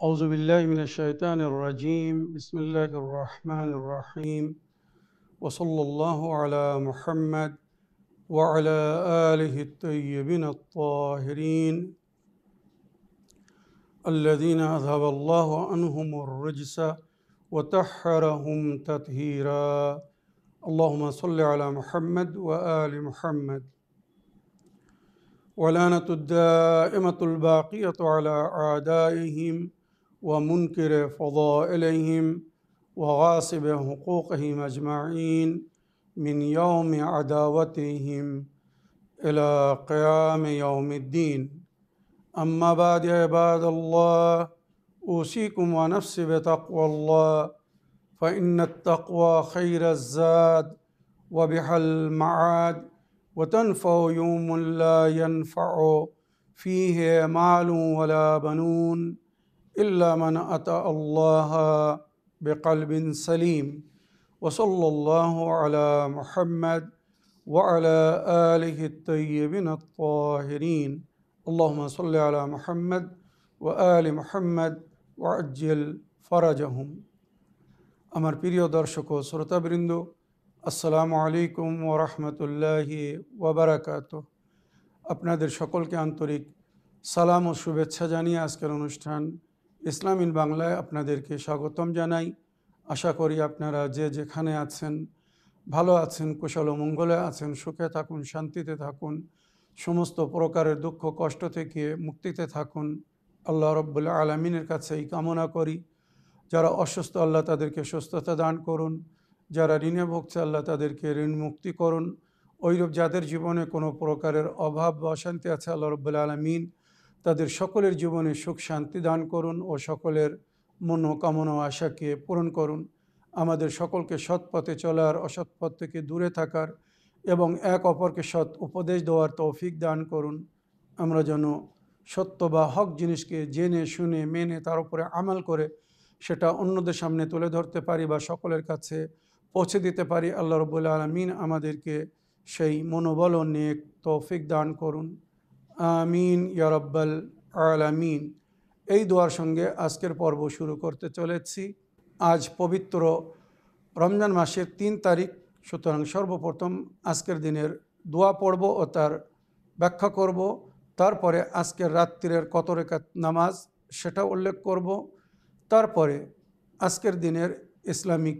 أعوذ بالله من الشيطان الرجيم بسم الله الرحمن الرحيم وصلى الله على محمد وعلى آله الطيبين الطاهرين الذين أذهب الله عنهم الرجس وطهرهم تطهيرا اللهم صل على محمد وآل محمد ولعنة الدائمة الباقية على أعدائهم ومنكر فضائلهم وغاصب حقوقهم أجمعين من يوم عداوتهم إلى قيام يوم الدين أما بعد يا عباد الله أوصيكم ونفسي بتقوى الله فإن التقوى خير الزاد وبها المعاد وتنفع يوم لا ينفع فيه مال ولا بنون إلا من أتى الله بقلب سليم وصلى الله على محمد وعلى آله الطيبين الطاهرين اللهم صل على محمد وآل محمد وعجل فرجهم আমার প্রিয় দর্শক ও শ্রোতাবৃন্দ আসসালামু আলাইকুম ওয়া রাহমাতুল্লাহি ওয়া বারাকাতুহু। আপনাদের সকলকে আন্তরিক সালাম ও শুভেচ্ছা জানিয়ে আজকের অনুষ্ঠান ইসলাম ইন বাংলায় আপনাদেরকে স্বাগতম জানাই। আশা করি আপনারা যে যেখানে আছেন ভালো আছেন, কুশল ও মঙ্গলে আছেন, সুখে থাকুন, শান্তিতে থাকুন, সমস্ত প্রকারের দুঃখ কষ্ট থেকে মুক্তিতে থাকুন। আল্লাহ রাব্বুল আলামিনের কাছে এই কামনা করি। যারা অসুস্থ আল্লাহ তাদেরকে সুস্থতা দান করুন, যারা ঋণে ভুগছে আল্লাহ তাদেরকে ঋণ মুক্তি করুন। ওইরূপ যাদের জীবনে কোনো প্রকারের অভাব বা অশান্তি আছে আল্লাহ রাব্বুল আলামিন তাদের সকলের জীবনে সুখ শান্তি দান করুন ও সকলের মনোকামনা আশাকে পূরণ করুন। আমাদের সকলকে সৎ পথে চলার, অসৎ পথ থেকে দূরে থাকার এবং এক অপরকে সৎ উপদেশ দেওয়ার তৌফিক দান করুন। আমরা যেন সত্য বা হক জিনিসকে জেনে শুনে মেনে তার উপরে আমল করে সেটা অন্যদের সামনে তুলে ধরতে পারি বা সকলের কাছে পৌঁছে দিতে পারি। আল্লাহ রাব্বুল আলামিন আমাদেরকে সেই মনোবল ও নেক তৌফিক দান করুন। আমিন ইয়া রাব্বাল আলামিন। এই দোয়ার সঙ্গে আজকের পর্ব শুরু করতে চলেছি। আজ পবিত্র রমজান মাসের ৩ তারিখ, সুতরাং সর্বপ্রথম আজকের দিনের দোয়া পড়ব ও তার ব্যাখ্যা করব। তারপরে আজকের রাত্রির কত রাকাত নামাজ সেটা উল্লেখ করব। তারপরে আজকের দিনের ইসলামিক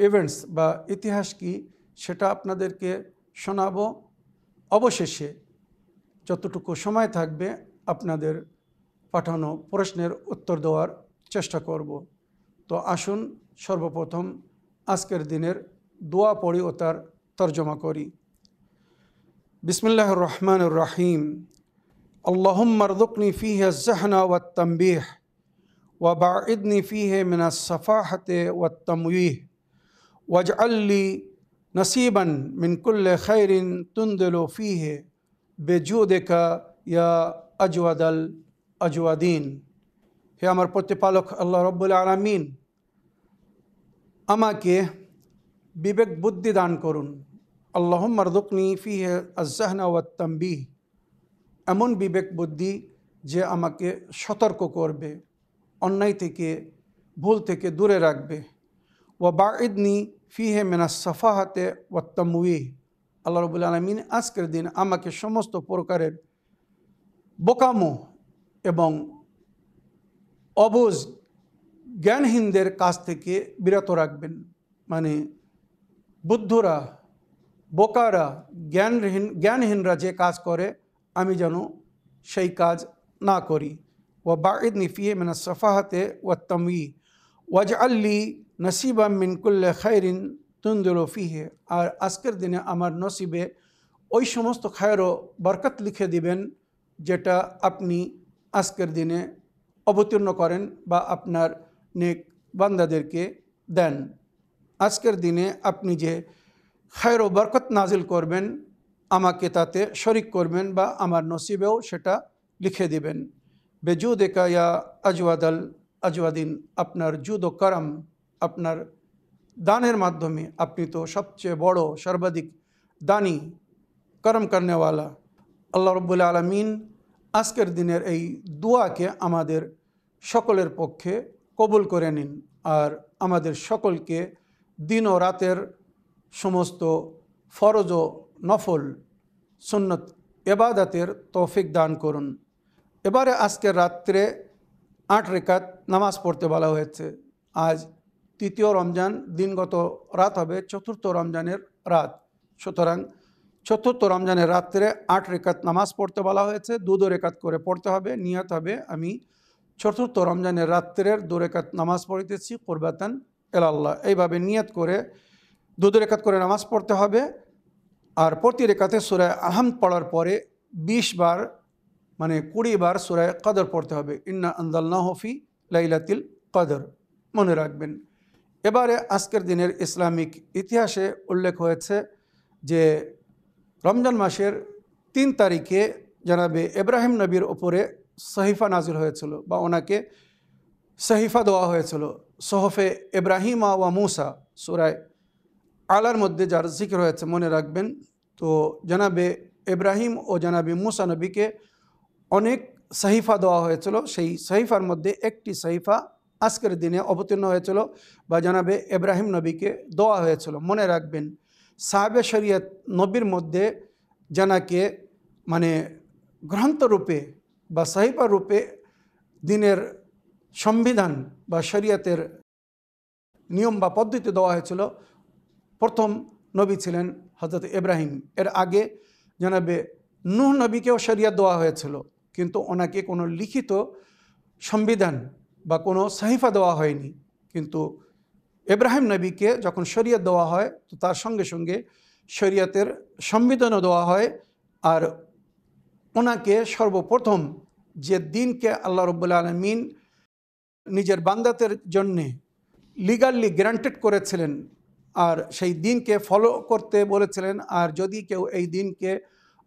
ইভেন্টস বা ইতিহাস কি সেটা আপনাদেরকে শোনাবো। অবশেষে যতটুকু সময় থাকবে আপনাদের পাঠানো প্রশ্নের উত্তর দেওয়ার চেষ্টা করব। তো আসুন সর্বপ্রথম আজকের দিনের দোয়া পড়ি ও তার তর্জমা করি। বিসমিল্লাহির রহমানির রহিম। আল্লাহুম্মা রযুকনি ফীহি আয-যাহনা ওয়াত-তানবীহ ওয়া বা'idni ফীহি মিনাস সাফাহাতি ওয়াত-তামওয়ীহ ওয়াজআল লি নসীবান মিন কুল্লি খাইরিন তুনদিলু ফীহি বিজুদিকা ইয়া আজওয়াদাল আজওয়াদিন। হে আমার প্রতিপালক আল্লাহ রাব্বুল আলামিন, আমাকে বিবেক বুদ্ধি দান করুন। আল্লাহুম্মা রযুকনি ফীহি আয-যাহনা ওয়াত-তানবীহ, এমন বিবেক বুদ্ধি যে আমাকে সতর্ক করবে, অন্যায় থেকে ভুল থেকে দূরে রাখবে। ওয়া বা'idনি ফীহি মিনাস সাফাহাতি ওয়াত-তামওয়ীহ, আল্লাহ রাব্বুল আলামিন আজকের দিন আমাকে সমস্ত প্রকারের বোকামো এবং অবুঝ জ্ঞানহীনদের কাছ থেকে বিরত রাখবেন। মানে বুদ্ধরা, বোকারা, জ্ঞানহীনরা যে কাজ করে আমি যেন সেই কাজ না করি। ওয়া বা'idনি ফীহি মিনাস সাফাহাতি ওয়াত-তামওয়ীহ ওয়াজআল লি নসীবাম মিন কুল্লি খাইরিন তুনদিলু ফীহি, আর আজকের দিনে আমার নসিবে ওই সমস্ত খায়ের ও বরকত লিখে দিবেন যেটা আপনি আজকের দিনে অবতীর্ণ করেন বা আপনার নেক বান্দাদেরকে দেন। আজকের দিনে আপনি যে খায়ের ও বরকত নাজিল করবেন আমাকে তাতে শরিক করবেন বা আমার নসিবেও সেটা লিখে দিবেন। বেজুদিকা ইয়া আজওয়াদাল আজওয়াদিন, আপনার জুদ ও করম, আপনার দানের মাধ্যমে আপনি তো সবচেয়ে বড় সর্বাধিক দানি, করম করনেওয়ালা। আল্লাহ রাব্বুল আলামিন আজকের দিনের এই দোয়াকে আমাদের সকলের পক্ষে কবুল করে নিন আর আমাদের সকলকে দিন ও রাতের সমস্ত ফরজ ও নফল সুন্নত ইবাদতের তৌফিক দান করুন। এবারে আজকের রাত্রে 8 রাকাত নামাজ পড়তে বলা হয়েছে। আজ তৃতীয় রমজান, দিনগত রাত হবে চতুর্থ রমজানের রাত। সুতরাং চতুর্থ রমজানের রাত্রে 8 রাকাত নামাজ পড়তে বলা হয়েছে। 2 রাকাত করে পড়তে হবে। নিয়ত হবে আমি চতুর্থ রমজানের রাত্রের 2 রাকাত নামাজ পড়িতেছি কুরবাতান ইলাল্লাহ। এইভাবে নিয়ত করে 2 রাকাত করে নামাজ পড়তে হবে। আর প্রতি রাকাতে সূরা আহম পড়ার পরে 20 বার মানে 20 বার সূরা কদর পড়তে হবে। ইন্না আনজালনাহু ফি লাইলাতিল কদর, মনে রাখবেন। এবারে আজকের দিনের ইসলামিক ইতিহাসে উল্লেখ হয়েছে যে রমজান মাসের 3 তারিখে জনাবে ইব্রাহিম নবীর ওপরে সহিফা নাজিল হয়েছিল বা ওনাকে সহিফা দেওয়া হয়েছিল। সোহফে ইব্রাহিম ওয়া মুসা সূরা আলার মধ্যে যার জিকির হয়েছে, মনে রাখবেন। তো জনাবে ইব্রাহিম ও জনাবে মুসা নবীকে অনেক সহিফা দেওয়া হয়েছিল। সেই সহিফার মধ্যে একটি সহিফা আজকের দিনে অবতীর্ণ হয়েছিল বা জনাবে ইব্রাহিম নবীকে দেওয়া হয়েছিল, মনে রাখবেন। সাহাবে শরিয়ত নবীর মধ্যে জানাকে মানে গ্রন্থরূপে বা সহিফা রূপে দিনের সংবিধান বা শরিয়তের নিয়ম বা পদ্ধতি দেওয়া হয়েছিল। প্রথম নবী ছিলেন হযরত ইব্রাহিম। এর আগে জনাবে নূহ নবীকেও শরিয়ত দেওয়া হয়েছিল, কিন্তু ওনাকে কোনো লিখিত সংবিধান বা কোনো সহিফা দেওয়া হয়নি। কিন্তু ইব্রাহিম নবীকে যখন শরিয়ত দেওয়া হয় তো তার সঙ্গে সঙ্গে শরিয়তের সংবিধানও দেওয়া হয়। আর ওনাকে সর্বপ্রথম যে দিনকে আল্লাহ রাব্বুল আলামিন নিজের বান্দাদের জন্যে লিগালি গ্যারান্টেড করেছিলেন আর সেই দিনকে ফলো করতে বলেছিলেন, আর যদি কেউ এই দিনকে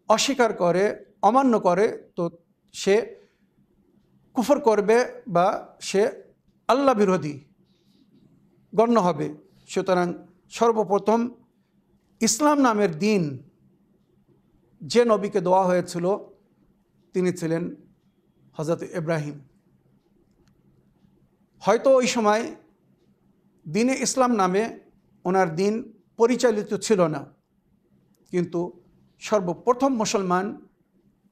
অস্বীকার করে, অমান্য করে, তো সে কুফর করবে বা সে আল্লাহ বিরোধী গণ্য হবে। সুতরাং সর্বপ্রথম ইসলাম নামের দিন যে নবীকে দেওয়া হয়েছিল তিনি ছিলেন হযরত ইব্রাহিম। হয়তো ওই সময় দিনে ইসলাম নামে ওনার দিন পরিচালিত ছিল না, কিন্তু সর্বপ্রথম মুসলমান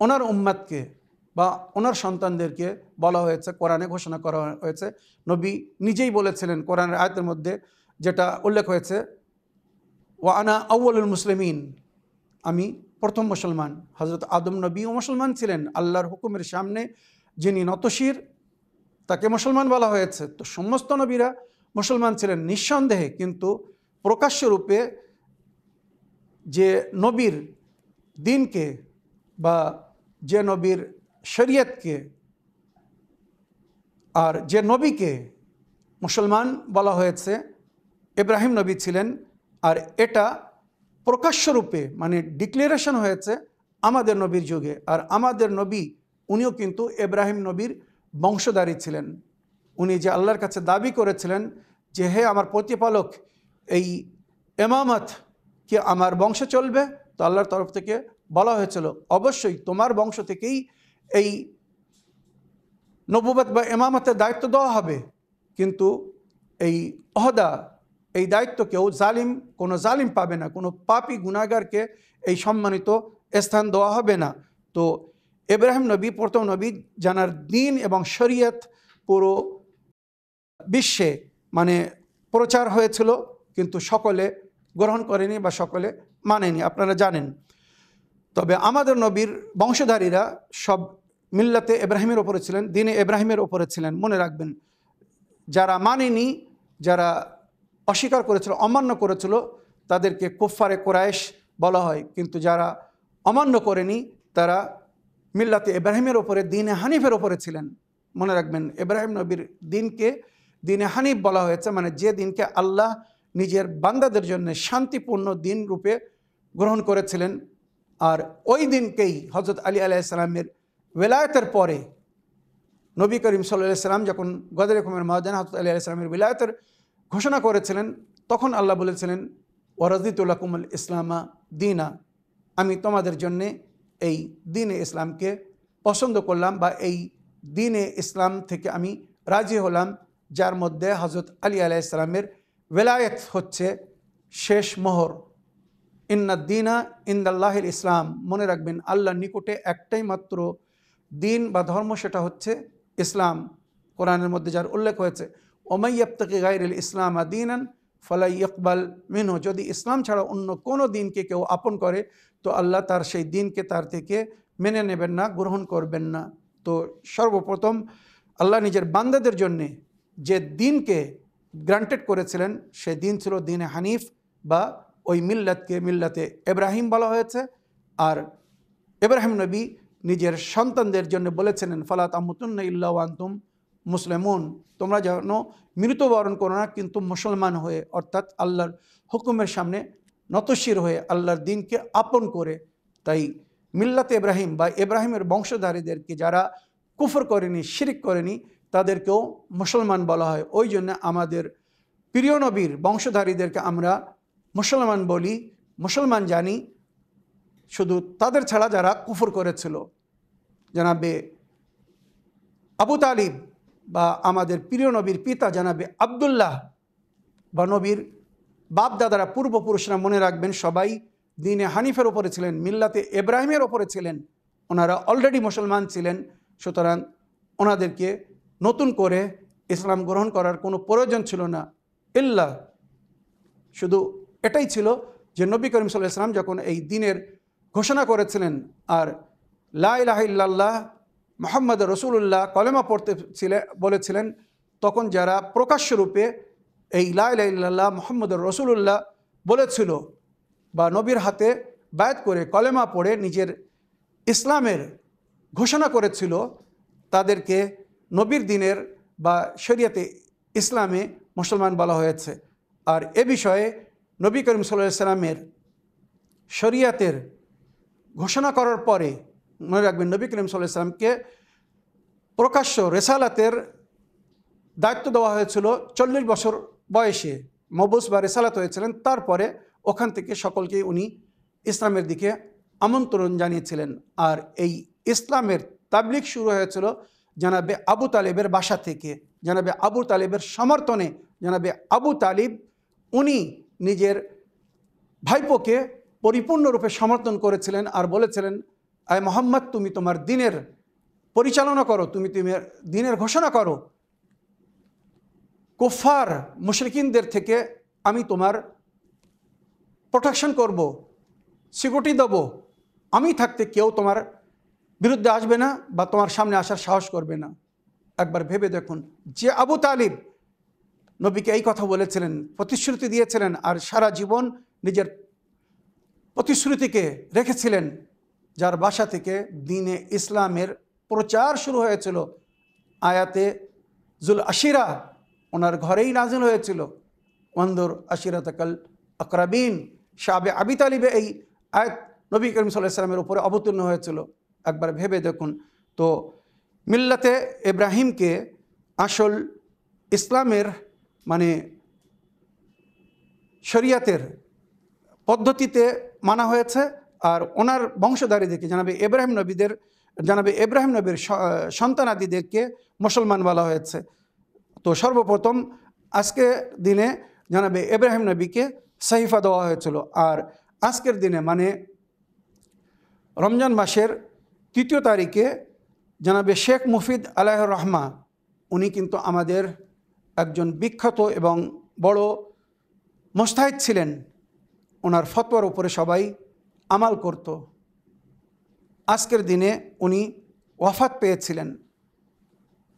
ওনার উম্মতকে বা ওনার সন্তানদেরকে বলা হয়েছে, কোরআনে ঘোষণা করা হয়েছে। নবী নিজেই বলেছিলেন কোরআনের আয়াতের মধ্যে, যেটা উল্লেখ হয়েছে, ওয়া আনা আউয়ালুল মুসলিমিন, আমি প্রথম মুসলমান। হযরত আদম নবীও মুসলমান ছিলেন। আল্লাহর হুকুমের সামনে যিনি নতশির তাকে মুসলমান বলা হয়েছে। তো সমস্ত নবীরা মুসলমান ছিলেন নিঃসন্দেহে, কিন্তু প্রকাশ্য রূপে যে নবীর দিনকে বা যে নবীর শরীয়তকে আর যে নবীকে মুসলমান বলা হয়েছে ইব্রাহিম নবী ছিলেন। আর এটা প্রকাশ্য রূপে মানে ডিক্লারেশন হয়েছে আমাদের নবীর যুগে। আর আমাদের নবী উনিও কিন্তু ইব্রাহিম নবীর বংশধারী ছিলেন। উনি যে আল্লাহর কাছে দাবি করেছিলেন যে হে আমার প্রতিপালক, এই ইমামত কি আমার বংশে চলবে? তো আল্লাহর তরফ থেকে বলা হয়েছিল অবশ্যই তোমার বংশ থেকেই এই নবুবত বা ইমামতের দায়িত্ব দেওয়া হবে। কিন্তু এই ওহদা, এই দায়িত্ব কেউ কোনো জালিম পাবে না, কোনো পাপী গুনাহগারকে এই সম্মানিত স্থান দেওয়া হবে না। তো ইব্রাহিম নবী প্রথম নবী, জানার দিন এবং শরীয়ত পুরো বিশ্বে মানে প্রচার হয়েছিল, কিন্তু সকলে গ্রহণ করেনি বা সকলে মানেনি, আপনারা জানেন। তবে আমাদের নবীর বংশধারীরা সব মিল্লাতে ইব্রাহিমের ওপরে ছিলেন, দিনে ইব্রাহিমের ওপরে ছিলেন, মনে রাখবেন। যারা মানেনি, যারা অস্বীকার করেছিল, অমান্য করেছিল, তাদেরকে কুফফারে কুরাইশ বলা হয়। কিন্তু যারা অমান্য করেনি তারা মিল্লাতে ইব্রাহিমের ওপরে, দিনে হানিফের ওপরে ছিলেন। মনে রাখবেন, ইব্রাহিম নবীর দিনকে দিনে হানিফ বলা হয়েছে, মানে যে দিনকে আল্লাহ নিজের বান্দাদের জন্য শান্তিপূর্ণ দিন রূপে গ্রহণ করেছিলেন। আর ওই দিনকেই হযরত আলী আলাইহিস সালামের ওলায়াতের পরে নবী করিম সাল্লাল্লাহু আলাইহি সাল্লাম যখন গদরে কুমের ময়দানে হযরত আলী আলাইহিস সালামের ওলায়াতের ঘোষণা করেছিলেন, তখন আল্লাহ বলেছিলেন ওয়া রাদিতু লাকুমুল ইসলামা দীনা, আমি তোমাদের জন্যে এই দিনে ইসলামকে পছন্দ করলাম বা এই দিনে ইসলাম থেকে আমি রাজি হলাম, যার মধ্যে হজরত আলী আলাইহিস সালামের ওয়েলায়েত হচ্ছে শেষ মোহর। ইন্নাদ্দিনা ইনদাল্লাহিল ইসলাম, মনে রাখবেন আল্লাহর নিকটে একটাই মাত্র দিন বা ধর্ম, সেটা হচ্ছে ইসলাম। কোরআনের মধ্যে যার উল্লেখ হয়েছে, ওমাই ইয়াবতাগি গায়রাল ইসলাম দীনান ফালা ইকবাল মিনহু, যদি ইসলাম ছাড়া অন্য কোনো দিনকে কেউ আপন করে তো আল্লাহ তার সেই দিনকে তার থেকে মেনে নেবেন না, গ্রহণ করবেন না। তো সর্বপ্রথম আল্লাহ নিজের বান্দাদের জন্যে যে দিনকে গ্রান্টেড করেছিলেন সে দিন ছিল দিনে হানিফ, বা ওই মিল্লাতকে মিল্লাতে ইব্রাহিম বলা হয়েছে। আর ইব্রাহিম নবী নিজের সন্তানদের জন্য বলেছিলেন, ফালা তামুতুন্না ইল্লা ওয়া আনতুম মুসলিমুন, তোমরা যেন মৃত্যুবরণ করো না কিন্তু মুসলমান হয়ে, অর্থাৎ আল্লাহর হুকুমের সামনে নতশির হয়ে, আল্লাহর দিনকে আপন করে। তাই মিল্লাতে ইব্রাহিম বা ইব্রাহিমের বংশধারীদেরকে যারা কুফর করেনি, শিরিক করেনি, তাদেরকেও মুসলমান বলা হয়। ওই জন্য আমাদের প্রিয় নবীর বংশধারীদেরকে আমরা মুসলমান বলি, মুসলমান জানি, শুধু তাদের ছাড়া যারা কুফর করেছিল। জানাবে আবু তালিব বা আমাদের প্রিয় নবীর পিতা জানাবে আবদুল্লাহ, বা নবীর বাপ দাদারা পূর্বপুরুষরা, মনে রাখবেন সবাই দিনে হানিফের ওপরে ছিলেন, মিল্লাতে ইব্রাহিমের ওপরে ছিলেন। ওনারা অলরেডি মুসলমান ছিলেন, সুতরাং ওনাদেরকে নতুন করে ইসলাম গ্রহণ করার কোনো প্রয়োজন ছিল না। ইল্লা শুধু এটাই ছিল যে নবী করিম সাল্লাল্লাহু আলাইহি ওয়াসাল্লাম যখন এই দিনের ঘোষণা করেছিলেন আর লা ইলাহা ইল্লাল্লাহ মুহাম্মদ রাসূলুল্লাহ কলেমা পড়তে বলেছিলেন, তখন যারা প্রকাশ্যরূপে এই লা ইলাহা ইল্লাল্লাহ মুহাম্মদ রাসূলুল্লাহ বলেছিল বা নবীর হাতে বায়াত করে কলেমা পড়ে নিজের ইসলামের ঘোষণা করেছিল, তাদেরকে নবীর দিনের বা শরিয়তে ইসলামে মুসলমান বলা হয়েছে। আর এ বিষয়ে নবী করিম সাল্লাল্লাহু আলাইহি ওয়াসাল্লামের শরিয়তের ঘোষণা করার পরে, মনে রাখবেন নবী করিম সাল্লাল্লাহু আলাইহি ওয়াসাল্লামকে প্রকাশ্য রেসালাতের দায়িত্ব দেওয়া হয়েছিল 40 বছর বয়সে, মবুস বা রেসালাত হয়েছিলেন। তারপরে ওখান থেকে সকলকে উনি ইসলামের দিকে আমন্ত্রণ জানিয়েছিলেন। আর এই ইসলামের তাবলিগ শুরু হয়েছিল জানাবে আবু তালিবের বাসা থেকে, জানাবে আবু তালিবের সমর্থনে। জানাবে আবু তালিব উনি নিজের ভাইপোকে পরিপূর্ণরূপে সমর্থন করেছিলেন আর বলেছিলেন, আয় মোহাম্মদ, তুমি তোমার দিনের পরিচালনা করো, তুমি তোমার দিনের ঘোষণা করো, কুফার মুশরিকিনদের থেকে আমি তোমার প্রোটেকশন করব, সিকিউরিটি দেব, আমি থাকতে কেউ তোমার বিরুদ্ধে আসবে না বা তোমার সামনে আসার সাহস করবে না। একবার ভেবে দেখুন, যে আবু তালিব নবীকে এই কথা বলেছিলেন, প্রতিশ্রুতি দিয়েছিলেন আর সারা জীবন নিজের প্রতিশ্রুতিকে রেখেছিলেন, যার বাসা থেকে দ্বীনে ইসলামের প্রচার শুরু হয়েছিল। আয়াতে জুল আশিরা ওনার ঘরেই নাজিল হয়েছিল, ওয়ানদুর আশিরাতাকাল আকরাবিন। শাবে আবি তালিবে এই আয়াত নবী করিম সাল্লাল্লাহু আলাইহি ওয়াসাল্লামের উপরে অবতীর্ণ হয়েছিল। একবার ভেবে দেখুন। তো মিল্লাতে ইব্রাহিমকে আসল ইসলামের মানে শরিয়াতের পদ্ধতিতে মানা হয়েছে, আর ওনার বংশধারীদেরকে জানাবে ইব্রাহিম নবীর সন্তানাদিদেরকে মুসলমান বলা হয়েছে। তো সর্বপ্রথম আজকে দিনে জানাবে ইব্রাহিম নবীকে সাহিফা দেওয়া হয়েছিল। আর আজকের দিনে মানে রমজান মাসের 3 তারিখে জানাবে শেখ মুফিদ আলাইহির রহমা, উনি কিন্তু আমাদের একজন বিখ্যাত এবং বড় মুজতাহিদ ছিলেন। ওনার ফতোয়ার উপরে সবাই আমাল করত। আজকের দিনে উনি ওয়াফাত পেয়েছিলেন।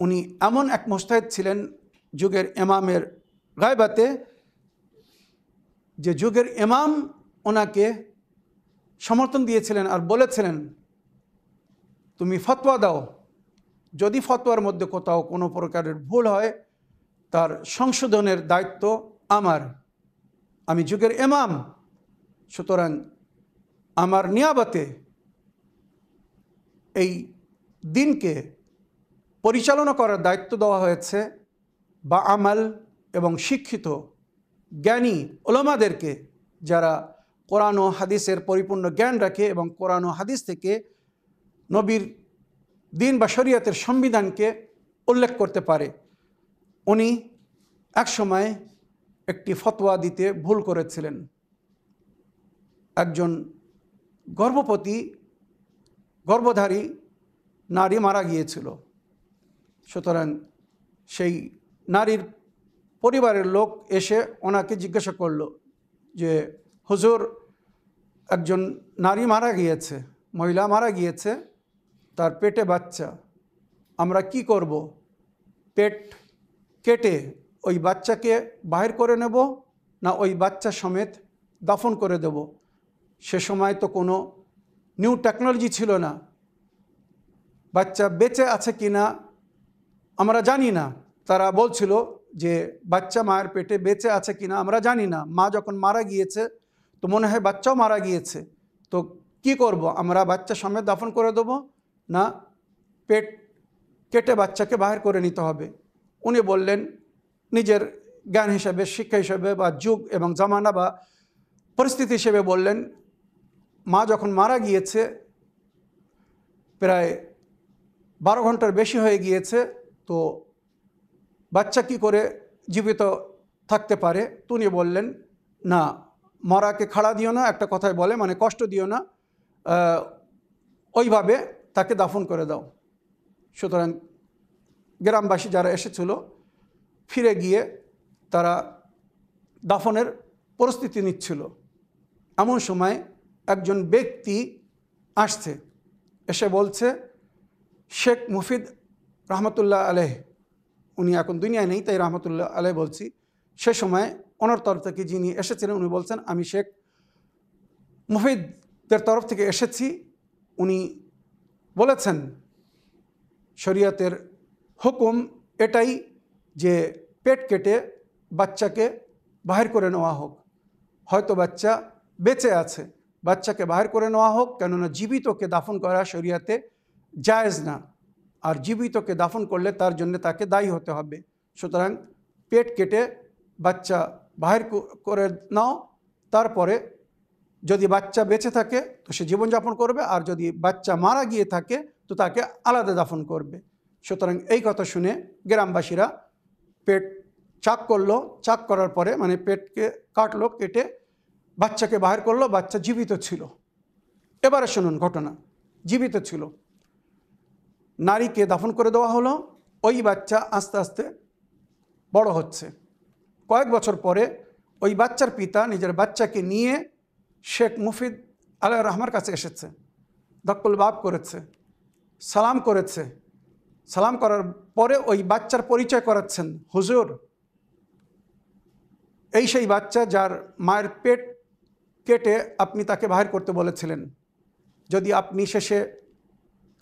উনি এমন এক মুজতাহিদ ছিলেন যুগের ইমামের গায়বাতে, যে যুগের ইমাম ওনাকে সমর্থন দিয়েছিলেন আর বলেছিলেন, তুমি ফতোয়া দাও, যদি ফতোয়ার মধ্যে কোথাও কোনো প্রকারের ভুল হয় তার সংশোধনের দায়িত্ব আমার, আমি যুগের ইমাম, সুতরাং আমার নিয়াবতে এই দিনকে পরিচালনা করার দায়িত্ব দেওয়া হয়েছে বা আমাল এবং শিক্ষিত জ্ঞানী উলামাদেরকে, যারা কোরআন ও হাদিসের পরিপূর্ণ জ্ঞান রাখে এবং কোরআন ও হাদিস থেকে নবীর দিন বা শরিয়তের সংবিধানকে উল্লেখ করতে পারে। উনি এক সময় একটি ফতোয়া দিতে ভুল করেছিলেন। একজন গর্ভধারী নারী মারা গিয়েছিল। সুতরাং সেই নারীর পরিবারের লোক এসে ওনাকে জিজ্ঞাসা করল যে হুজুর, একজন নারী মারা গিয়েছে, মহিলা মারা গিয়েছে, তার পেটে বাচ্চা, আমরা কি করব? পেট কেটে ওই বাচ্চাকে বাহির করে নেব, না ওই বাচ্চা সমেত দাফন করে দেব? সে সময় তো কোনো নিউ টেকনোলজি ছিল না, বাচ্চা বেঁচে আছে কি না আমরা জানি না। তারা বলছিল যে বাচ্চা মায়ের পেটে বেঁচে আছে কি না আমরা জানি না, মা যখন মারা গিয়েছে তো মনে হয় বাচ্চাও মারা গিয়েছে, তো কি করব? আমরা বাচ্চা সমেত দাফন করে দেব, না পেট কেটে বাচ্চাকে বাহির করে নিতে হবে? উনি বললেন নিজের জ্ঞান হিসেবে, শিক্ষা হিসেবে বা যুগ এবং জামানা বা পরিস্থিতি হিসেবে বললেন, মা যখন মারা গিয়েছে প্রায় 12 ঘন্টার বেশি হয়ে গিয়েছে, তো বাচ্চা কি করে জীবিত থাকতে পারে? তো উনি বললেন, না, মরাকে খাড়া দিও না, একটা কথায় বলে, মানে কষ্ট দিও না, ওইভাবে তাকে দাফন করে দাও। সুতরাং গ্রামবাসী যারা এসেছিল ফিরে গিয়ে তারা দাফনের প্রস্তুতি নিচ্ছিল। এমন সময় একজন ব্যক্তি আসছে, এসে বলছে, শেখ মুফিদ রহমতুল্লাহ আলাইহ, উনি এখন দুনিয়ায় নেই তাই রহমতুল্লাহ আলাইহ বলছি, সে সময় ওনার তরফ থেকে যিনি এসেছিলেন উনি বলছেন, আমি শেখ মুফিদের তরফ থেকে এসেছি। উনি বলেছেন শরীয়তের হুকুম এটাই যে পেট কেটে বাচ্চাকে বাহির করে নেওয়া হোক, হয়তো বাচ্চা বেঁচে আছে, বাচ্চাকে বাহির করে নেওয়া হোক, কেননা জীবিতকে দাফন করা শরীয়তে জায়েজ না, আর জীবিতকে দাফন করলে তার জন্য তাকে দায়ী হতে হবে। সুতরাং পেট কেটে বাচ্চা বাহির করে নাও, তারপরে যদি বাচ্চা বেঁচে থাকে তো সে জীবনযাপন করবে, আর যদি বাচ্চা মারা গিয়ে থাকে তো তাকে আলাদা দাফন করবে। সুতরাং এই কথা শুনে গ্রামবাসীরা পেট চাক করলো, চাক করার পরে মানে পেটকে কাটলো, কেটে বাচ্চাকে বাহির করলো, বাচ্চা জীবিত ছিল। এবারে শুনুন ঘটনা, জীবিত ছিল, নারীকে দাফন করে দেওয়া হলো, ওই বাচ্চা আস্তে আস্তে বড় হচ্ছে। কয়েক বছর পরে ওই বাচ্চার পিতা নিজের বাচ্চাকে নিয়ে শেখ মুফিদ আলাইহির রহমার কাছে এসেছে, দক্কল বাব করেছে, সালাম করেছে। সালাম করার পরে ওই বাচ্চার পরিচয় করাচ্ছেন, হুজুর এই সেই বাচ্চা যার মায়ের পেট কেটে আপনি তাকে বাহির করতে বলেছিলেন, যদি আপনি শেষে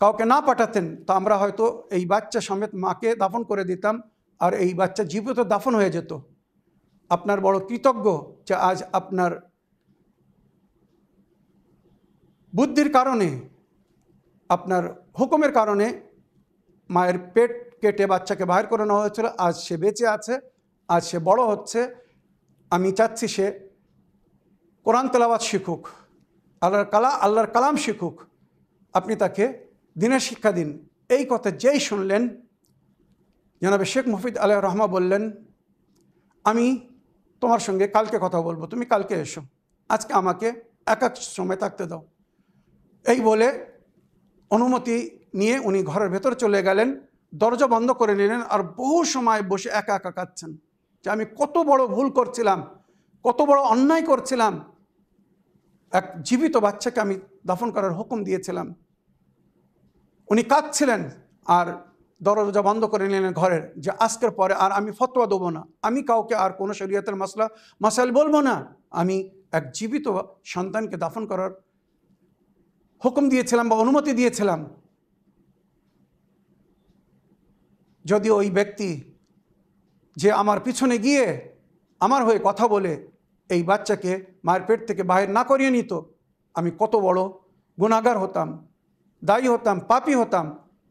কাউকে না পাঠাতেন তো আমরা হয়তো এই বাচ্চা সমেত মাকে দাফন করে দিতাম, আর এই বাচ্চা জীবিত দাফন হয়ে যেত। আপনার বড় কৃতজ্ঞ যে আজ আপনার বুদ্ধির কারণে, আপনার হুকুমের কারণে মায়ের পেট কেটে বাচ্চাকে বাহির করে নেওয়া হয়েছিল, আজ সে বেঁচে আছে, আজ সে বড় হচ্ছে। আমি চাচ্ছি সে কোরআন তেলাওয়াত শিখুক, আল্লাহর কালাম শিখুক, আপনি তাকে দিনের শিক্ষা দিন। এই কথা যেই শুনলেন জনাবে শেখ মুফিদ আলাইহির রহমা বললেন, আমি তোমার সঙ্গে কালকে কথা বলবো, তুমি কালকে এসো, আজকে আমাকে এক সময় থাকতে দাও। এই বলে অনুমতি নিয়ে উনি ঘরের ভেতর চলে গেলেন, দরজা বন্ধ করে নিলেন, আর বহু সময় বসে একা একা কাঁদছেন যে আমি কত বড় ভুল করছিলাম, কত বড় অন্যায় করছিলাম, এক জীবিত বাচ্চাকে আমি দাফন করার হুকুম দিয়েছিলাম। উনি কাঁদছিলেন আর দরজা বন্ধ করে নিলেন ঘরের, যে আজকের পরে আর আমি ফতোয়া দেবো না, আমি কাউকে আর কোনো শরীয়তের মাসাইল বলবো না, আমি এক জীবিত সন্তানকে দাফন করার হুকুম দিয়েছিলাম বা অনুমতি দিয়েছিলাম। যদি ওই ব্যক্তি যে আমার পিছনে গিয়ে আমার হয়ে কথা বলে এই বাচ্চাকে মায়ের পেট থেকে বাহির না করিয়ে নিত, আমি কত বড় গুনাহগার হতাম, দায়ী হতাম, পাপী হতাম।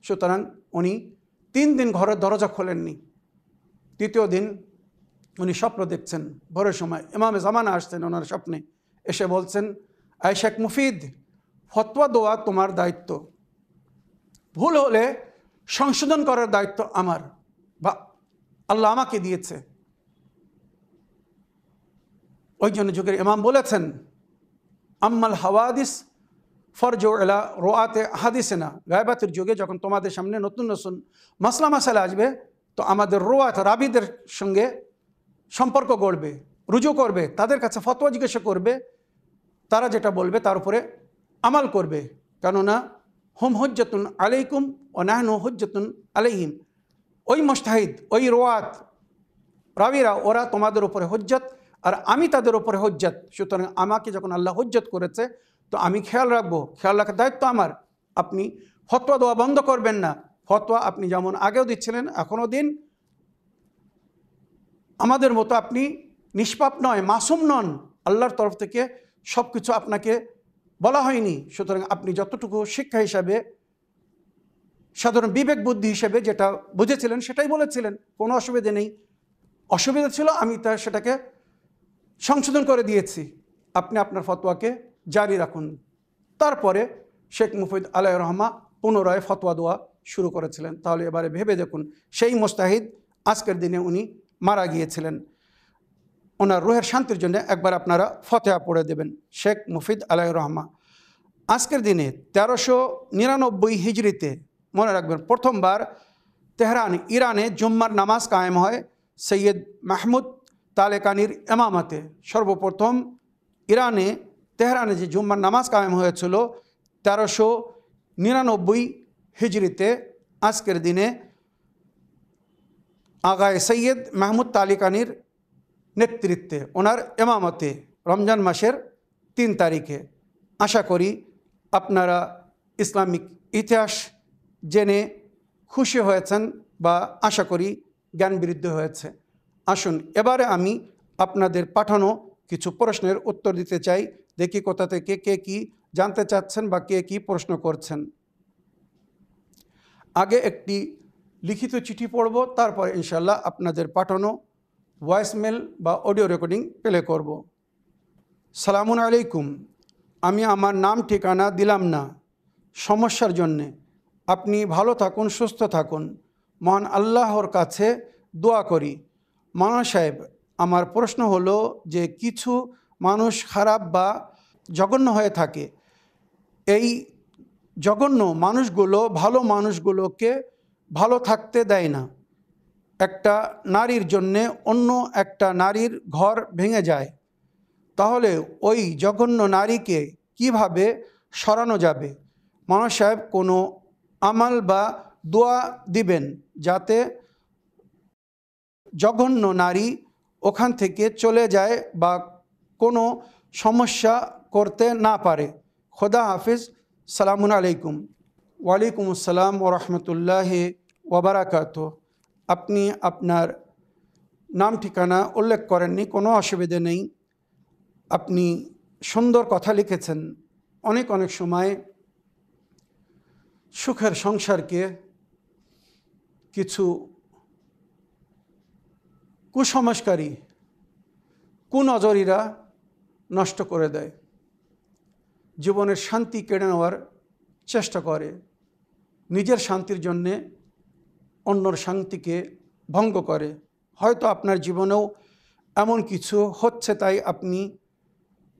সুতরাং উনি 3 দিন ঘরের দরজা খোলেননি। তৃতীয় দিন উনি স্বপ্ন দেখছেন, ভোরের সময় ইমামে জামানা আসছেন ওনার স্বপ্নে, এসে বলছেন, আয় শেখ মুফিদ, ফতোয়া দেওয়া তোমার দায়িত্ব, ভুল হলে সংশোধন করার দায়িত্ব আমার, বা আল্লাহ আমাকে দিয়েছে। ওই জন্য যুগের ইমাম বলেছেন, আম্মাল হাওয়াদিস ফরজো এলা রোয়াতে হাদিসে না, গায়বাতের যুগে যখন তোমাদের সামনে নতুন নতুন মাসলা মাসালা আসবে, তো আমাদের রোয়াত রাবিদের সঙ্গে সম্পর্ক গড়বে, রুজু করবে, তাদের কাছে ফতোয়া জিজ্ঞাসা করবে, তারা যেটা বলবে তার উপরে আমাল করবে। কেননা হুম হুজ্জাতুন আলাইকুম ও নাহনু হুজ্জাতুন আলাইহিম, ওই মুজতাহিদ, ওই রোয়াত রাবিরা, ওরা তোমাদের উপরে হুজ্জত আর আমি তাদের উপরে হুজ্জত। সুতরাং আমাকে যখন আল্লাহ হুজ্জত করেছে, তো আমি খেয়াল রাখবো, খেয়াল রাখার দায়িত্ব আমার। আপনি ফতোয়া দেওয়া বন্ধ করবেন না। ফতোয়া আপনি যেমন আগেও দিচ্ছিলেন, এখনও দিন। আমাদের মতো আপনি নিষ্পাপ নয়, মাসুম নন, আল্লাহর তরফ থেকে সব কিছু আপনাকে বলা হয়নি। সুতরাং আপনি যতটুকু শিক্ষা হিসাবে, সাধারণ বিবেক বুদ্ধি হিসেবে যেটা বুঝেছিলেন সেটাই বলেছিলেন, কোনো অসুবিধা নেই। অসুবিধা ছিল, আমি সেটাকে সংশোধন করে দিয়েছি। আপনি আপনার ফতোয়াকে জারি রাখুন। তারপরে শেখ মুফিদ আলাইহির রহমা পুনরায় ফতোয়া দেওয়া শুরু করেছিলেন। তাহলে এবারে ভেবে দেখুন, সেই মুস্তাহিদ আজকের দিনে উনি মারা গিয়েছিলেন। ওনার রুহের শান্তির জন্য একবার আপনারা ফতোয়া পড়ে দেবেন, শেখ মুফিদ আলাইহির রহমা। আজকের দিনে 1399 হিজরিতে, মনে রাখবেন, প্রথমবার তেহরান, ইরানে জুম্মার নামাজ কায়েম হয় সৈয়দ মাহমুদ তালেকানির ইমামতে। সর্বপ্রথম ইরানে, তেহরানে যে জুম্মার নামাজ কায়েম হয়েছিল 1399 হিজরিতে, আজকের দিনে আগায় সৈয়দ মাহমুদ তালেকানির নেতৃত্বে, ওনার ইমামতে, রমজান মাসের 3 তারিখে। আশা করি আপনারা ইসলামিক ইতিহাস জেনে খুশি হয়েছেন বা আশা করি জ্ঞান বৃদ্ধি হয়েছে। আসুন এবারে আমি আপনাদের পাঠানো কিছু প্রশ্নের উত্তর দিতে চাই। দেখি কোথা থেকে কে কি জানতে চাচ্ছেন বা কে কি প্রশ্ন করছেন। আগে একটি লিখিত চিঠি পড়ব, তারপরে ইনশাল্লাহ আপনাদের পাঠানো ভয়েসমেল বা অডিও রেকর্ডিং প্লে করব। সালামুন আলাইকুম, আমি আমার নাম ঠিকানা দিলাম না সমস্যার জন্যে। আপনি ভালো থাকুন, সুস্থ থাকুন, মহান আল্লাহর কাছে দোয়া করি। মাওলানা সাহেব, আমার প্রশ্ন হলো যে কিছু মানুষ খারাপ বা জঘন্য হয়ে থাকে। এই জঘন্য মানুষগুলো ভালো মানুষগুলোকে ভালো থাকতে দেয় না। একটা নারীর জন্যে অন্য একটা নারীর ঘর ভেঙে যায়। তাহলে ওই জঘন্য নারীকে কিভাবে সরানো যাবে? মাওলানা সাহেব কোনো আমাল বা দোয়া দিবেন যাতে জঘন্য নারী ওখান থেকে চলে যায় বা কোনো সমস্যা করতে না পারে। খোদা হাফিজ, সালামুন আলাইকুম। ওয়ালাইকুম আসসালাম ও রহমতুল্লাহি ওয়াবারাকাতুহু। আপনি আপনার নাম ঠিকানা উল্লেখ করেননি, কোনো অসুবিধে নেই। আপনি সুন্দর কথা লিখেছেন। অনেক অনেক সময় সুখের সংসারকে কিছু কুসংস্কারী, কুনজরিরা নষ্ট করে দেয়, জীবনের শান্তি কেড়ে নেওয়ার চেষ্টা করে, নিজের শান্তির জন্যে অন্যর শান্তিকে ভঙ্গ করে। হয়তো আপনার জীবনেও এমন কিছু হচ্ছে, তাই আপনি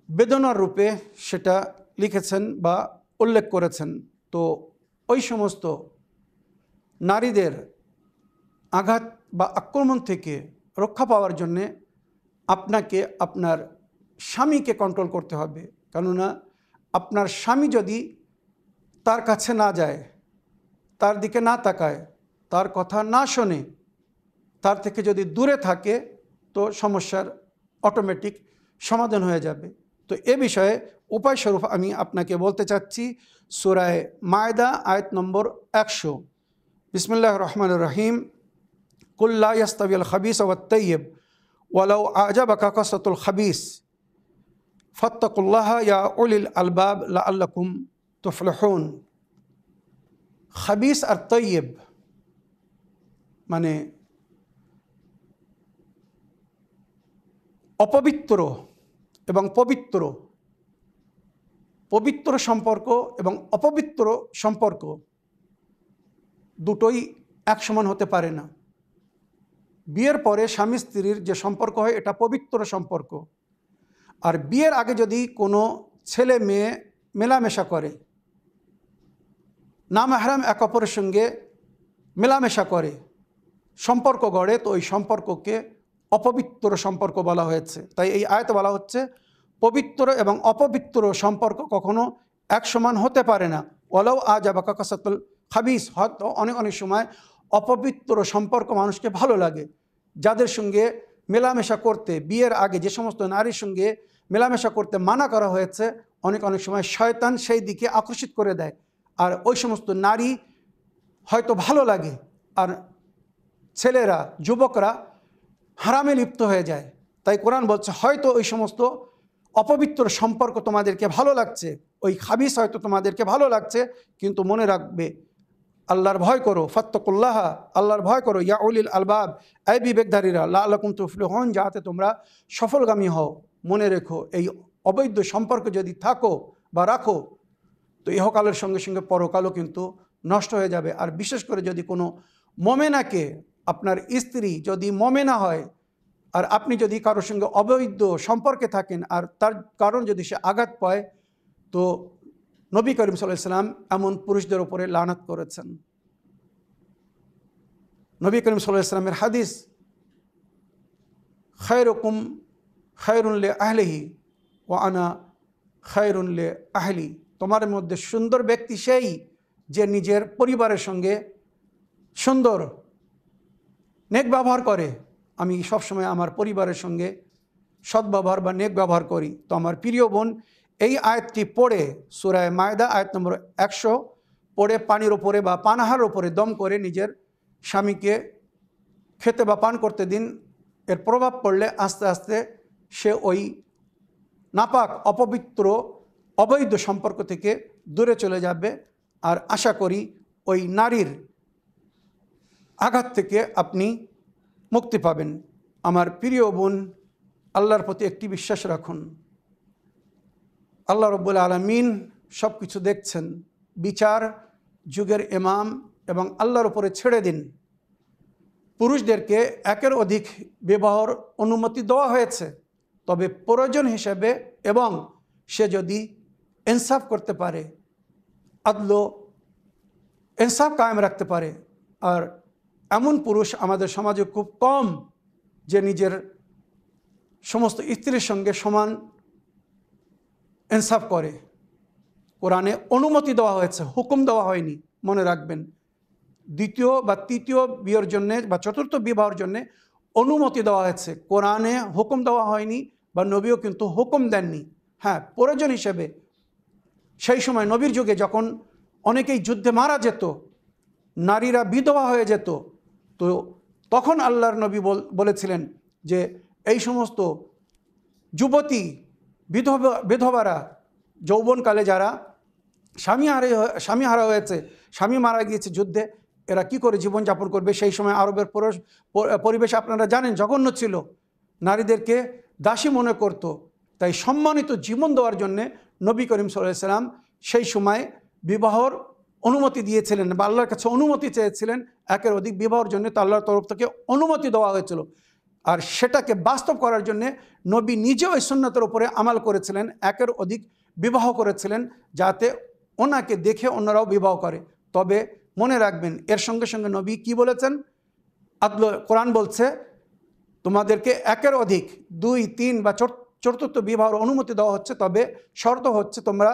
বেদনার রূপে সেটা লিখেছেন বা উল্লেখ করেছেন। তো ওই সমস্ত নারীদের আঘাত বা আক্রমণ থেকে রক্ষা পাওয়ার জন্যে আপনাকে আপনার স্বামীকে কন্ট্রোল করতে হবে। কেননা আপনার স্বামী যদি তার কাছে না যায়, তার দিকে না তাকায়, তার কথা না শোনে, তার থেকে যদি দূরে থাকে, তো সমস্যার অটোমেটিক সমাধান হয়ে যাবে। তো এ বিষয়ে উপায়স্বরূপ আমি আপনাকে বলতে চাচ্ছি, সূরা মায়দা আয়াত নম্বর 100। বিসমিল্লাহির রহমানির রহিম। কুল লা ইয়াস্তাবিল খাবিস ওয়াত তাইয়্যিব ওয়ালাউ আ'জাবাকা কাসরাতুল খাবিস ফাত্তাকুল্লাহা ইয়া উলিল আলবাব লাআল্লাকুম তুফলিহুন। খাবিস আর তাইয়্যিব মানে অপবিত্র এবং পবিত্র। পবিত্র সম্পর্ক এবং অপবিত্র সম্পর্ক দুটোই এক সমান হতে পারে না। বিয়ের পরে স্বামী স্ত্রীর যে সম্পর্ক হয় এটা পবিত্র সম্পর্ক। আর বিয়ের আগে যদি কোনো ছেলে মেয়ে মেলামেশা করে, নামাহরাম এক অপরের সঙ্গে মেলামেশা করে, সম্পর্ক গড়ে, তো ওই সম্পর্ককে অপবিত্র সম্পর্ক বলা হয়েছে। তাই এই আয়াতে বলা হচ্ছে পবিত্র এবং অপবিত্র সম্পর্ক কখনো এক সমান হতে পারে না। ওয়ালাউ আজাবাকা কাসাতুল খাবিস, হয়তো অনেক অনেক সময় অপবিত্র সম্পর্ক মানুষকে ভালো লাগে। যাদের সঙ্গে মেলামেশা করতে বিয়ের আগে যে সমস্ত নারীর সঙ্গে মেলামেশা করতে মানা করা হয়েছে, অনেক অনেক সময় শয়তান সেই দিকে আকর্ষিত করে দেয়, আর ওই সমস্ত নারী হয়তো ভালো লাগে, আর ছেলেরা যুবকরা হারামে লিপ্ত হয়ে যায়। তাই কোরআন বলছে হয়তো ওই সমস্ত অপবিত্র সম্পর্ক তোমাদেরকে ভালো লাগছে, ওই খাবিস হয়তো তোমাদেরকে ভালো লাগছে, কিন্তু মনে রাখবে আল্লাহর ভয় করো, ফাত্তাকুল্লাহ, আল্লাহর ভয় করো, ইয়া উলিল আলবাব, এই বিবেকধারীরা, লাআল্লাকুম তুফলিহুন, যাতে তোমরা সফলগামী হও। মনে রেখো এই অবৈধ সম্পর্ক যদি থাকো বা রাখো, তো ইহকালের সঙ্গে সঙ্গে পরকালও কিন্তু নষ্ট হয়ে যাবে। আর বিশেষ করে যদি কোনো মোমেনাকে, আপনার স্ত্রী যদি মোমেনা হয় আর আপনি যদি কারোর সঙ্গে অবৈধ সম্পর্কে থাকেন আর তার কারণ যদি সে আঘাত পায়, তো নবী করিম সাল্লাল্লাহু আলাইহি ওয়াসাল্লাম এমন পুরুষদের উপরে লানত করেছেন। নবী করিম সাল্লাল্লাহু আলাইহি ওয়াসাল্লামের হাদিস, খায়রুকুম খায়রুন লি আহলিহি ওয়া আনা খায়রুন লি আহলি, তোমার মধ্যে সুন্দর ব্যক্তি সেই যে নিজের পরিবারের সঙ্গে সুন্দর নেক ব্যবহার করে। আমি সবসময় আমার পরিবারের সঙ্গে সদ্ব্যবহার বা নেক ব্যবহার করি। তো আমার প্রিয় বোন, এই আয়াতটি পড়ে, সূরা মায়দা আয়াত নম্বর 100 পড়ে পানির ওপরে বা পানাহার ওপরে দম করে নিজের স্বামীকে খেতে বা পান করতে দিন। এর প্রভাব পড়লে আস্তে আস্তে সে ওই নাপাক, অপবিত্র, অবৈধ সম্পর্ক থেকে দূরে চলে যাবে। আর আশা করি ওই নারীর আঘাত থেকে আপনি মুক্তি পাবেন। আমার প্রিয় বোন, আল্লাহর প্রতি একটি বিশ্বাস রাখুন, আল্লাহ রব্বুল আলামিন সব কিছু দেখছেন। বিচার যুগের ইমাম এবং আল্লাহর উপরে ছেড়ে দিন। পুরুষদেরকে একের অধিক বিবাহর অনুমতি দেওয়া হয়েছে, তবে প্রয়োজন হিসেবে এবং সে যদি ইনসাফ করতে পারে, আদল ইনসাফ কায়েম রাখতে পারে। আর এমন পুরুষ আমাদের সমাজে খুব কম যে নিজের সমস্ত স্ত্রীর সঙ্গে সমান ইনসাফ করে। কোরআনে অনুমতি দেওয়া হয়েছে, হুকুম দেওয়া হয়নি, মনে রাখবেন। দ্বিতীয় বা তৃতীয় বিয়ের জন্যে বা চতুর্থ বিবাহের জন্যে অনুমতি দেওয়া হয়েছে, কোরআনে হুকুম দেওয়া হয়নি, বা নবীও কিন্তু হুকুম দেননি। হ্যাঁ, প্রয়োজন হিসেবে সেই সময় নবীর যুগে যখন অনেকেই যুদ্ধে মারা যেত, নারীরা বিধবা হয়ে যেত, তো তখন আল্লাহর নবী বলেছিলেন যে এই সমস্ত যুবতী বিধবারা, যৌবনকালে যারা স্বামী হারা হয়েছে, স্বামী মারা গিয়েছে যুদ্ধে, এরা কি করে জীবনযাপন করবে? সেই সময় আরবের পরিবেশ আপনারা জানেন জঘন্য ছিল, নারীদেরকে দাসী মনে করত। তাই সম্মানিত জীবন দেওয়ার জন্যে নবী করিম সাল্লাল্লাহু আলাইহি ওয়াসাল্লাম সেই সময় বিবাহর অনুমতি দিয়েছিলেন বা আল্লাহর কাছে অনুমতি চেয়েছিলেন একের অধিক বিবাহর জন্য। তো আল্লাহর তরফ থেকে অনুমতি দেওয়া হয়েছিল, আর সেটাকে বাস্তব করার জন্যে নবী নিজেও এই সুন্নতের উপরে আমাল করেছিলেন, একের অধিক বিবাহ করেছিলেন, যাতে ওনাকে দেখে অন্যরাও বিবাহ করে। তবে মনে রাখবেন, এর সঙ্গে সঙ্গে নবী কি বলেছেন? আদল, কোরআন বলছে তোমাদেরকে একের অধিক 2, 3 বা চতুর্থ বিবাহের অনুমতি দেওয়া হচ্ছে, তবে শর্ত হচ্ছে তোমরা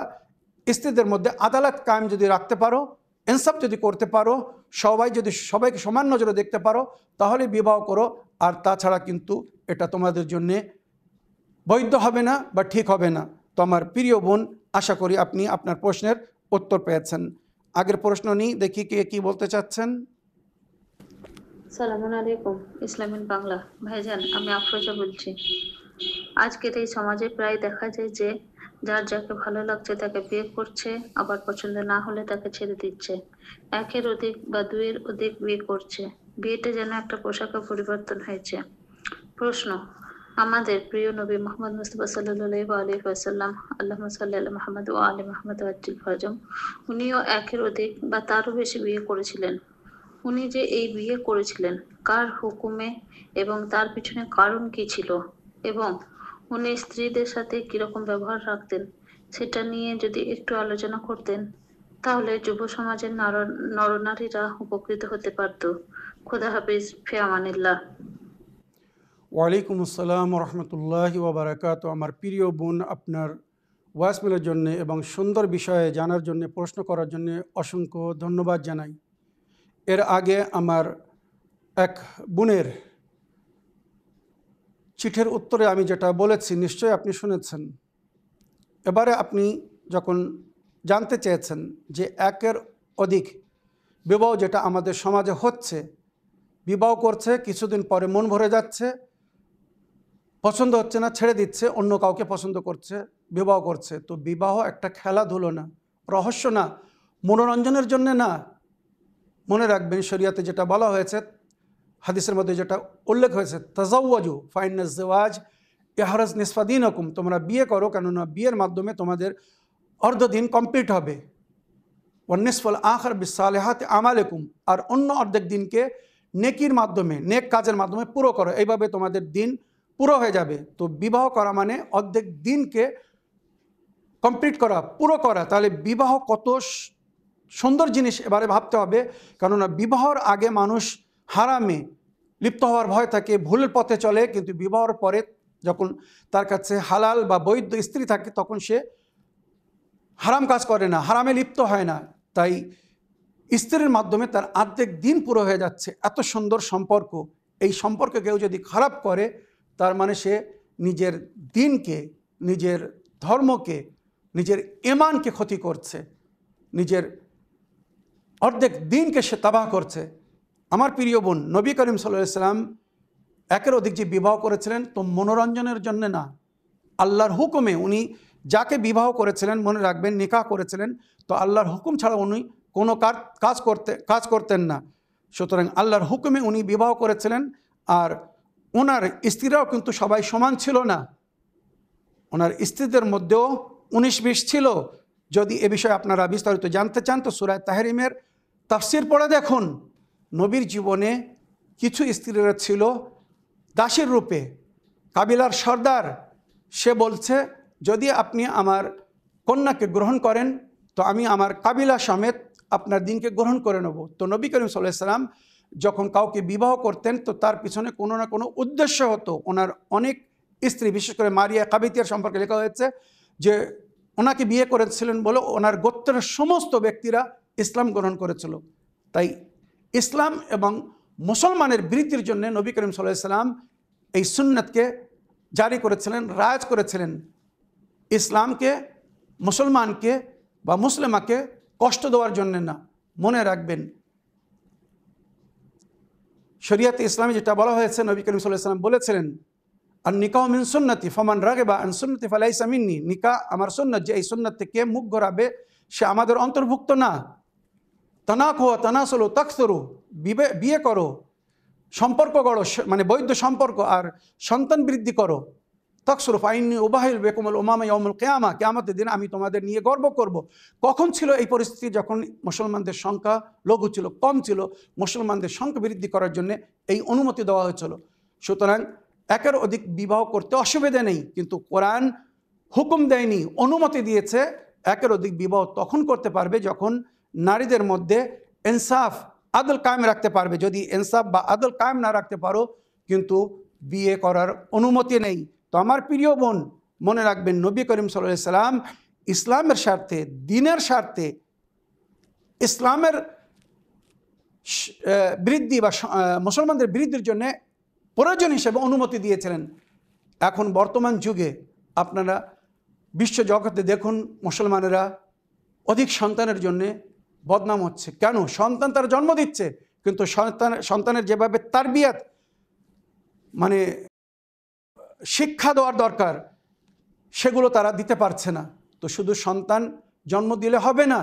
স্ত্রীদের মধ্যে আদালত কায়েম যদি রাখতে পারো, ইনসাফ যদি করতে পারো, সবাইকে সমান নজরে দেখতে পারো, তাহলে বিবাহ করো। আর তাছাড়া কিন্তু এটা তোমাদের জন্যে বৈধ হবে না বা ঠিক হবে না। তো আমার প্রিয় বোন, আশা করি আপনি আপনার প্রশ্নের উত্তর পেয়েছেন। আগের প্রশ্ন নিই, দেখি কে কি বলতে চাচ্ছেন। সালামু আলাইকুম, ইসলামিক বাংলা। ভাইজান, আমি আফরোজা বলছি। আজকের এই সমাজে প্রায় দেখা যায় যে যার যাকে ভালো লাগছে তাকে বিয়ে করছে, আবার পছন্দ না হলে তাকে ছেড়ে দিচ্ছে। একের অধিক বা 2-এর অধিক বিয়ে করছে। বিয়েটা যেন একটা পোশাকে পরিবর্তন হয়েছে। প্রশ্ন: আমাদের প্রিয় নবী মুহাম্মদ মুস্তাফা সাল্লাল্লাহু আলাইহি ওয়াসাল্লাম, আল্লাহুম্মা সাল্লি আলা মুহাম্মদ ওয়া আলি মুহাম্মদ ওয়াজ্জিল ফারজাম, উনিও একের অধিক বা তারও বেশি বিয়ে করেছিলেন। উনি যে এই বিয়ে করেছিলেন কার হুকুমে এবং তার পিছনে কারণ কি ছিল, এবং উনি স্ত্রীদের সাথে কিরকম ব্যবহার রাখতেন সেটা নিয়ে যদি একটু আলোচনা করতেন, তাহলে যুব সমাজের নরনারীরা উপকৃত হতে পারত। খোদা হাফিজ, ফি আমানিল্লাহ। ওয়ালাইকুম আসসালাম রহমতুল্লাহি ওবরাকাত। আমার প্রিয় বোন, আপনার ওয়াসমেলের জন্য এবং সুন্দর বিষয়ে জানার জন্য, প্রশ্ন করার জন্য অসংখ্য ধন্যবাদ জানাই। এর আগে আমার এক বোনের চিঠির উত্তরে আমি যেটা বলেছি নিশ্চয়ই আপনি শুনেছেন। এবারে আপনি যখন জানতে চেয়েছেন যে একের অধিক বিবাহ যেটা আমাদের সমাজে হচ্ছে, বিবাহ করছে, কিছুদিন পরে মন ভরে যাচ্ছে, পছন্দ হচ্ছে না, ছেড়ে দিচ্ছে, অন্য কাউকে পছন্দ করছে, বিবাহ করছে। তো বিবাহ একটা খেলাধুলো না, রহস্য না, মনোরঞ্জনের জন্য না। মনে রাখবেন, শরিয়াতে যেটা বলা হয়েছে, হাদিসের মধ্যে যেটা উল্লেখ হয়েছে, তাজাওয়াজু ফাইনাজ জওয়াজ ইহরাজ নিসফাদিনকুম, তোমরা বিয়ে করো, কেননা বিয়ের মাধ্যমে তোমাদের অর্ধদিন কমপ্লিট হবে। ওয়ান্নিসফুল আখর বিসালেহাত আমালেকুম, আর অন্য অর্ধেক দিনকে নেকির মাধ্যমে, নেক কাজের মাধ্যমে পুরো করো, এইভাবে তোমাদের দিন পুরো হয়ে যাবে। তো বিবাহ করা মানে অর্ধেক দিনকে কমপ্লিট করা, পুরো করা। তাহলে বিবাহ কত সুন্দর জিনিস এবারে ভাবতে হবে, কেননা বিবাহর আগে মানুষ হারামে লিপ্ত হওয়ার ভয় থাকে, ভুলের পথে চলে, কিন্তু বিবাহর পরে যখন তার কাছে হালাল বা বৈধ স্ত্রী থাকে তখন সে হারাম কাজ করে না, হারামে লিপ্ত হয় না। তাই স্ত্রীর মাধ্যমে তার অর্ধেক দিন পুরো হয়ে যাচ্ছে। এত সুন্দর সম্পর্ক, এই সম্পর্কে কেউ যদি খারাপ করে, তার মানে সে নিজের দিনকে, নিজের ধর্মকে, নিজের ঈমানকে ক্ষতি করছে, নিজের অর্ধেক দিনকে সে তাবাহ করছে। আমার প্রিয় বোন, নবী করিম সাল্লাল্লাহু আলাইহি ওয়াসাল্লাম একের অধিক যে বিবাহ করেছিলেন, তো মনোরঞ্জনের জন্য না, আল্লাহর হুকুমে উনি যাকে বিবাহ করেছিলেন, মনে রাখবেন নিকাহ করেছিলেন, তো আল্লাহর হুকুম ছাড়া উনি কোনো কাজ করতেন না। সুতরাং আল্লাহর হুকুমে উনি বিবাহ করেছিলেন। আর ওনার স্ত্রীরাও কিন্তু সবাই সমান ছিল না, ওনার স্ত্রীদের মধ্যেও 19-20 ছিল। যদি এ বিষয়ে আপনারা বিস্তারিত জানতে চান তো সূরা তাহরিমের তাফসির পড়ে দেখুন। নবীর জীবনে কিছু স্ত্রীরা ছিল দাসীর রূপে, কাবিলার সর্দার, সে বলছে যদি আপনি আমার কন্যাকে গ্রহণ করেন তো আমি আমার কাবিলা সমেত আপনার দিনকে গ্রহণ করে নেব। তো নবী করিম সাল্লাল্লাহু আলাইহি ওয়াসাল্লাম যখন কাউকে বিবাহ করতেন তো তার পিছনে কোনো না কোনো উদ্দেশ্য হতো। ওনার অনেক স্ত্রী, বিশেষ করে মারিয়া কাবিতিয়ার সম্পর্কে লেখা হয়েছে যে ওনাকে বিয়ে করেছিলেন বলে ওনার গোত্রের সমস্ত ব্যক্তিরা ইসলাম গ্রহণ করেছিল। তাই ইসলাম এবং মুসলমানের বৃদ্ধির জন্য নবী করিম সাল্লাল্লাহু আলাইহি ওয়াসাল্লাম এই সুন্নাতকে জারি করেছিলেন, রাজ করেছিলেন। ইসলামকে, মুসলমানকে বা মুসলিমাকে কষ্ট দেওয়ার জন্য না। মনে রাখবেন, শরিয়াতে ইসলামে যেটা বলা হয়েছে, নবী করিম সাল্লাল্লাহু আলাইহি ওয়াসাল্লাম বলেছিলেন, আর নিকাহ মিন সুন্নতি ফামান রাগিবা আন সুন্নতি ফালাইসা মিন্নি, নিকাহ আমার সুন্নাত, যে এই সুন্নাত থেকে মুখ ঘোরাবে সে আমাদের অন্তর্ভুক্ত না। তানাকু তানাসুলু তাকসুরু, বিয়ে করো, সম্পর্ক গড়ো, মানে বৈধ সম্পর্ক, আর সন্তান বৃদ্ধি করো। তাকসুরু ফাইন্নি উবাহিল বেকুমুল উমামা ইয়াউমুল কিয়ামা, কিয়ামতের দিন আমি তোমাদের নিয়ে গর্ব করব। কখন ছিল এই পরিস্থিতি? যখন মুসলমানদের সংখ্যা লঘু ছিল, কম ছিল, মুসলমানদের সংখ্যা বৃদ্ধি করার জন্য এই অনুমতি দেওয়া হয়েছিল। সুতরাং একের অধিক বিবাহ করতে অসুবিধা নেই, কিন্তু কোরআন হুকুম দেয়নি, অনুমতি দিয়েছে। একের অধিক বিবাহ তখন করতে পারবে যখন নারীদের মধ্যে ইনসাফ, আদল কায়েম রাখতে পারবে। যদি ইনসাফ বা আদল কায়েম না রাখতে পারো, কিন্তু বিয়ে করার অনুমতি নেই। তো আমার প্রিয় বোন, মনে রাখবেন, নবী করিম সাল্লাল্লাহু আলাইহি ওয়াসাল্লাম ইসলামের স্বার্থে, দ্বীনের স্বার্থে, ইসলামের বৃদ্ধি বা মুসলমানদের বৃদ্ধির জন্য প্রয়োজন হিসেবে অনুমতি দিয়েছিলেন। এখন বর্তমান যুগে আপনারা বিশ্ব জগতে দেখুন, মুসলমানেরা অধিক সন্তানের জন্যে বদনাম হচ্ছে। কেন? সন্তান তারা জন্ম দিচ্ছে, কিন্তু সন্তানের যেভাবে তারবিয়াত, মানে শিক্ষা দেওয়ার দরকার, সেগুলো তারা দিতে পারছে না। তো শুধু সন্তান জন্ম দিলে হবে না,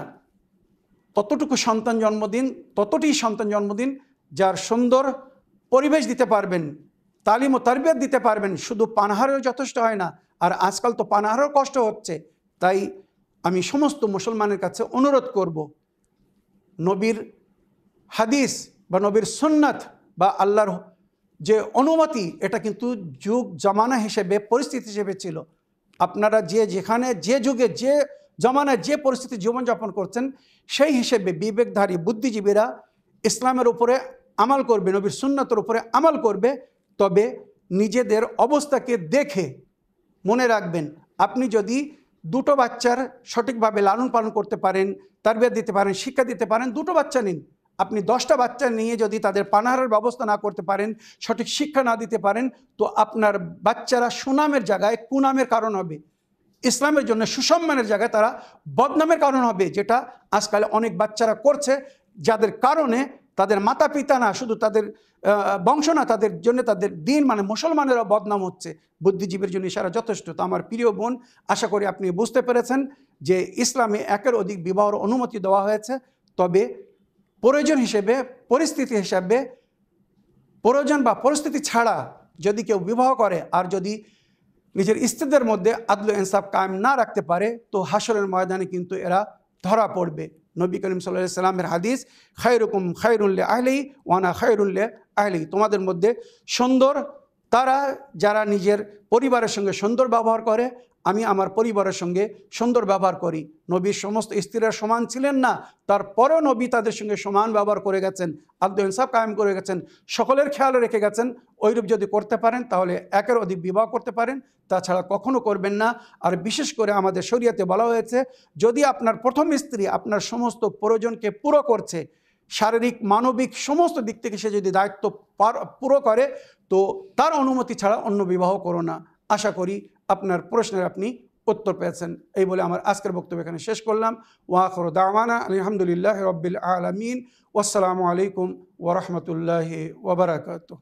ততটুকু সন্তান জন্মদিন, ততটি সন্তান জন্মদিন যার সুন্দর পরিবেশ দিতে পারবেন, তালিম ও তারবিয়াত দিতে পারবেন। শুধু পানাহারেও যথেষ্ট হয় না, আর আজকাল তো পানাহারেও কষ্ট হচ্ছে। তাই আমি সমস্ত মুসলমানের কাছে অনুরোধ করব, নবীর হাদিস বা নবীর সুন্নাত বা আল্লাহর যে অনুমতি, এটা কিন্তু যুগ জামানা হিসেবে, পরিস্থিতি হিসেবে ছিল। আপনারা যেখানে যে যুগে যে জামানায় যে পরিস্থিতি জীবনযাপন করছেন, সেই হিসেবে বিবেকধারী বুদ্ধিজীবীরা ইসলামের উপরে আমাল করবে, নবীর সুন্নাতের উপরে আমাল করবে। তবে নিজেদের অবস্থাকে দেখে মনে রাখবেন, আপনি যদি দুটো বাচ্চার সঠিকভাবে লালন পালন করতে পারেন, তারবিয়া দিতে পারেন, শিক্ষা দিতে পারেন, দুটো বাচ্চা নিন। আপনি 10টা বাচ্চা নিয়ে যদি তাদের পানাহারের ব্যবস্থা না করতে পারেন, সঠিক শিক্ষা না দিতে পারেন, তো আপনার বাচ্চারা সুনামের জায়গায় কুনামের কারণ হবে, ইসলামের জন্য সুসম্মানের জায়গায় তারা বদনামের কারণ হবে, যেটা আজকাল অনেক বাচ্চারা করছে, যাদের কারণে তাদের মাতা পিতা না, শুধু তাদের বংশ না, তাদের জন্য তাদের দিন মানে মুসলমানেরা বদনাম হচ্ছে। বুদ্ধিজীবীর জন্য ইশারা যথেষ্ট। তো আমার প্রিয় বোন, আশা করি আপনি বুঝতে পেরেছেন যে ইসলামে একের অধিক বিবাহের অনুমতি দেওয়া হয়েছে। তবে প্রয়োজন হিসেবে, পরিস্থিতি হিসাবে, প্রয়োজন বা পরিস্থিতি ছাড়া যদি কেউ বিবাহ করে আর যদি নিজের স্ত্রীদের মধ্যে আদল ইনসাফ কায়েম না রাখতে পারে, তো হাসরের ময়দানে কিন্তু এরা ধরা পড়বে। নবী করিম সাল্লাল্লাহু আলাইহি সাল্লামের হাদিস, খায়রুকুম খায়রুন লিআহলিহি ওয়া আনা খায়রুন লিআহলি। তোমাদের মধ্যে সুন্দর তারা যারা নিজের পরিবারের সঙ্গে সুন্দর ব্যবহার করে, আমি আমার পরিবারের সঙ্গে সুন্দর ব্যবহার করি। নবীর সমস্ত স্ত্রীরা সমান ছিলেন না, তারপরেও নবী তাদের সঙ্গে সমান ব্যবহার করে গেছেন, আদল ইনসাফ কায়েম করে গেছেন, সকলের খেয়াল রেখে গেছেন। ওইরূপ যদি করতে পারেন তাহলে একের অধিক বিবাহ করতে পারেন, তাছাড়া কখনো করবেন না। আর বিশেষ করে আমাদের শরীয়তে বলা হয়েছে, যদি আপনার প্রথম স্ত্রী আপনার সমস্ত প্রয়োজনকে পুরো করছে, শারীরিক মানবিক সমস্ত দিক থেকে সে যদি দায়িত্ব পুরো করে, তো তার অনুমতি ছাড়া অন্য বিবাহ করো না। আশা করি আপনার প্রশ্নের আপনি উত্তর পেয়েছেন। এই বলে আমার আজকের বক্তব্য এখানে শেষ করলাম। ওয়া আখিরু দাওয়ানা আলহামদুলিল্লাহি রাব্বিল আলামিন। ওয়াসসালামু আলাইকুম ওয়া রাহমাতুল্লাহি ওয়া বারাকাতুহু।